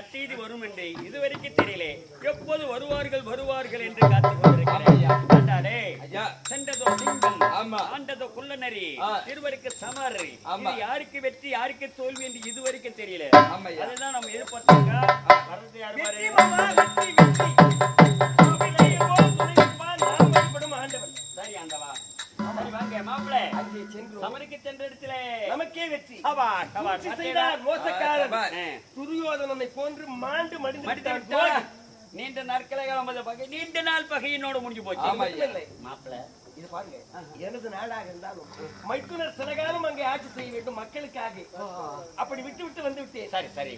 நற்செய்தி வரும் என்று இதுவரைக்கும் தெரியல. எப்போது வருவார்கள் என்று காத்துக் கொண்டிருக்கிறேன். சென்றதோ சிங்கம், ஆண்டதோ குள்ளநரி, இருவருக்கு சமர். யாருக்கு வெற்றி யாருக்கு தோல்வி என்று இதுவரைக்கும் தெரியல. அதுதான் நம்ம எதிர்பார்த்தோம். சரி ஆண்டவா, சரி வாங்க மாப்பிள்ளை. சமருக்கு சென்ற இடத்திலே நமக்கே வெற்றி. துரியோதனனை போன்று மாண்டு மடிந்து நீண்ட நாட்களாக நீண்ட நாள் பகையினோட முடிஞ்சு போச்சு. மாப்பிள்ளை இது பாருங்க, எனது நாடாக இருந்தாலும் மைத்துனர் சில காலம் அங்கே ஆட்சி செய்ய வேண்டும் மக்களுக்காக. அப்படி விட்டு வந்து விட்டேன். சரி சரி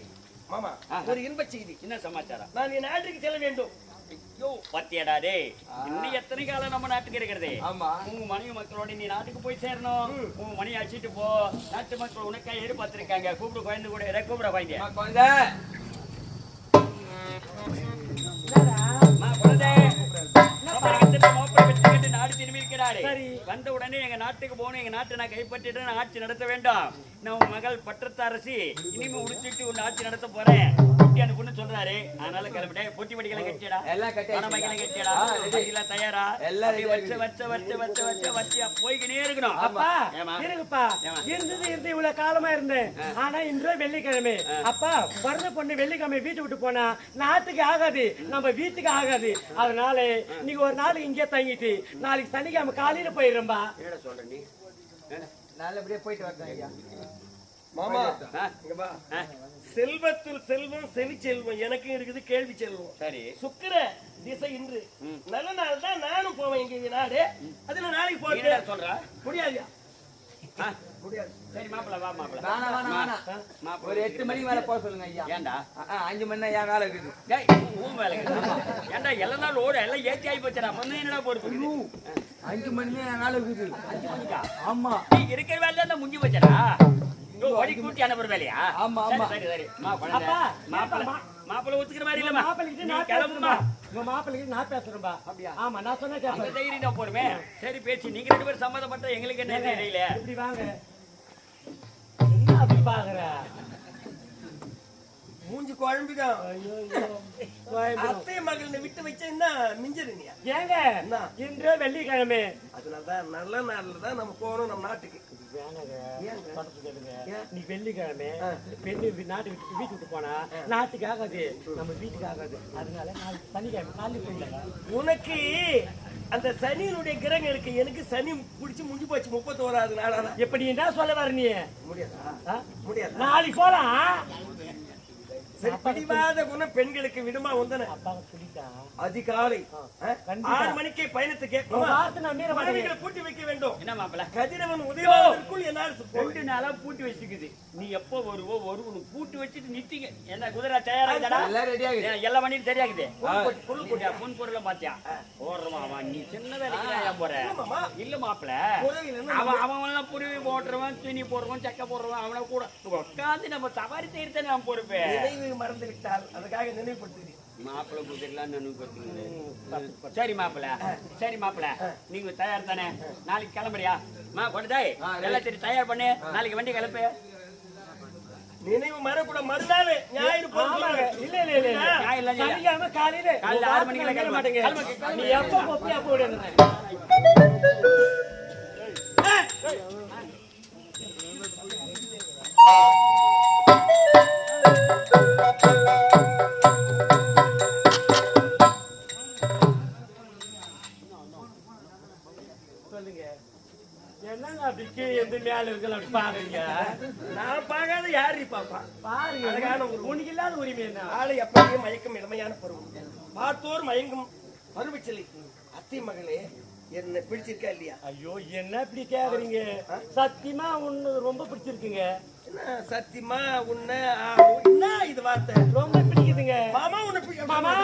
மாமா, ஒரு இன்ப செய்தி. என்ன சமாச்சாரம்? நான் என் நாட்டுக்கு செல்ல வேண்டும். ஐயோ பத்தியடா டே, இன்னும் எத்தனை காலம் நம்ம நாட்டுக்கு இருக்கிறது? உங்க மனைவி மக்களோட நீ நாட்டுக்கு போய் சேரணும். உங்க மனைவி அழைச்சிட்டு போ. நாட்டு மக்கள் உனக்காக எதிர்பார்த்திருக்காங்க. கூப்பிடு குழந்தை கூட கூப்பிட குழந்தை. நாடு திரும்பி இருக்கிறாரு. வந்த உடனே எங்க நாட்டுக்கு போகணும். எங்க நாட்டை நான் கைப்பற்றிட்டு ஆட்சி நடத்த வேண்டாம். நான் மகள் பட்டத்தரசி இனிமே உடுத்திட்டு உன் ஆட்சி நடத்த போறேன் அனுப்புன்னு சொல்றாரு. அதனால கிளம்பிட்டேன். பொட்டி படிக்கலாம் கட்டியடா, பணமைக்கெல்லாம் கட்டியடா, எல்லாம் தயாரா வச்சு போய்கினே இருக்கணும். அப்பா இருக்குப்பா, இருந்து இவ்வளவு காலமா இருந்தேன். ஆனா இன்று வெள்ளிக்கிழமை. அப்பா வர்ற பொண்ணு வெள்ளிக்கிழமை வீட்டு விட்டு போனா நாட்டுக்கு ஆகாது, நம்ம வீட்டுக்கு ஆகாது. அதனால நீங்க ஒரு நாள் இங்கே தங்கிட்டு நாளைக்கு சனிக்கிழமை காலையில போயிடுறோம்பா. என்ன சொல்ற நீ? நல்லபடியா போயிட்டு வரேன் மாமா. செல்வத்தில் செல்வம் செவி செல்வம் எனக்கும் இருக்குது, கேள்வி செல்வம். சரி, சுக்கிர திசை இன்று நல்ல நாள் தான். நானும் போவேன் எங்க நாடு. அதுல நாளைக்கு போட்டு சொல்ற முடியாதுயா? முடியாது. சரி மாப்பிள்ள வா மாப்பிள்ள. ஒரு 8 மணிக்கு மேல போக சொல்லுங்க ஐயா. ஏண்டா 5 மணி தான் என் வேலை இருக்குது. உன் வேலை ஏண்டா எல்லா நாள் ஓட எல்லாம் ஏற்றி ஆகி போச்சா? அப்ப என்னடா போறது? 5 மணி தான் என் வேலை இருக்குது. 5 மணிக்கா? ஆமா, நீ இருக்கிற வேலை தான் முடிஞ்சு போச்சா? ஓடி கூட்டி அனுப்புற வேலையா? ஆமா ஆமா. சரி சரி மாப்பிள்ள ஒத்துக்கிற மாதிரி இல்ல. மாப்பிள்ளைக்கு நான் கிளம்புமா? உங்க மாப்பிள்ளைக்கு நான் பேசுறேன்பா. அப்படியா? ஆமா, நான் சொன்னா கேட்பேன். அந்த தைரியம் நான் போறமே. சரி பேச்சு, நீங்க 2 பேரும் சம்மதப்பட்ட எங்களுக்கு என்ன தெரியல. இப்படி வாங்க. என்ன அப்படி பாக்குற? மூஞ்சி குழம்பிதான். அத்தை மகளை விட்டு வச்சா மிஞ்சிருங்க. ஏங்க இன்று வெள்ளிக்கிழமை, அதனாலதான் நல்ல நாள்ல தான் நம்ம போகணும் நம்ம நாட்டுக்கு. நீ வெள்ளிக்கிழமை பெண்ணு நாட்டு விட்டு வீட்டு விட்டு போனா நாட்டுக்கு ஆகாது, நம்ம வீட்டுக்கு ஆகாது. அதனால நாளைக்கு சனிக்கிழமை காலையில் போயிடலாம். உனக்கு அந்த சனியினுடைய கிரகம் இருக்கு, எனக்கு சனி பிடிச்சி முடிஞ்சு போச்சு 31வது நாளா. எப்படி என்ன சொல்ல வர? நீ முடியாதா? முடியாது. நாளைக்கு போலாம். பிடிவாத குணம் பெண்களுக்கு விடுமா? வந்தன அதிகாலை 6 மணிக்கே பயணத்துக்கு பூட்டி வைக்க வேண்டும். என்ன மாப்பிள்ள, கதிரவன் உதயத்திற்குள் என்னால் 2 நாளா பூட்டி வச்சுக்குது. நீ எப்போ வருவோ வருவனும் பூட்டி வச்சுட்டு நித்தீங்க. என்ன குதிரை தயாராகிட்டா? எல்லா வண்டியும் சரியாகுது. பொன் பொருளை பாத்தியா போடுறமா? நீ சின்னதா போற இல்ல மாப்பிள்ள. அவன் புரிவி போடுறவன், துணி போடுறவன், சக்கை போடுறவன், அவனை கூட உட்காந்து நம்ம சவாரி செய்யறத நான் பொறுப்பேன். மறந்து விட்டால் அதுக்காக நினைவுபடுத்துகிறேன். மாப்பிள்ள புதிரலாம் நினைவுபடுத்துகிறேன். சரி மாப்பிள்ள, சரி மாப்பிள்ள, நீங்க தயார் தானே? நாளைக்கு கிளம்புறியா? கொண்டாய் எல்லாத்தையும் தயார் பண்ணு. நாளைக்கு வண்டி கிளப்பு. நினைவு மறக்கூட மறுநாள் ஞாயிறு போறாங்க. இல்ல இல்ல இல்ல ஞாயிறு இல்ல, சனிக்கிழமை காலையில 6 மணிக்கு கிளம்ப மாட்டேங்க. நீ எப்போ போப்பியா போடுங்க. நான் பார்க்காத யாரு பாப்பா? பாருங்க, அழகான ஒரு உனக்கு இல்லாத உரிமை என்ன? ஆளை எப்படியே மயக்கம் இளமையான பருவம், பார்த்தோர் மயங்கும் பருவச்சிலை. அத்தை மகளே என்ன பிடிச்சிருக்கா இல்லையா? ஐயோ என்ன இப்படி கேக்குறீங்க? சத்தியமா உன்னை ரொம்ப பிடிச்சிருக்குங்க. என்ன சத்தியமா உன்னை என்ன இது வார்த்தை? ரொம்ப பிடிக்குதுங்க மாமா. உன்னை மாமா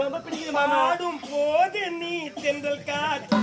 ரொம்ப பிடிக்குது மாமா. ஆடும் போது நீ தென்றல் காற்று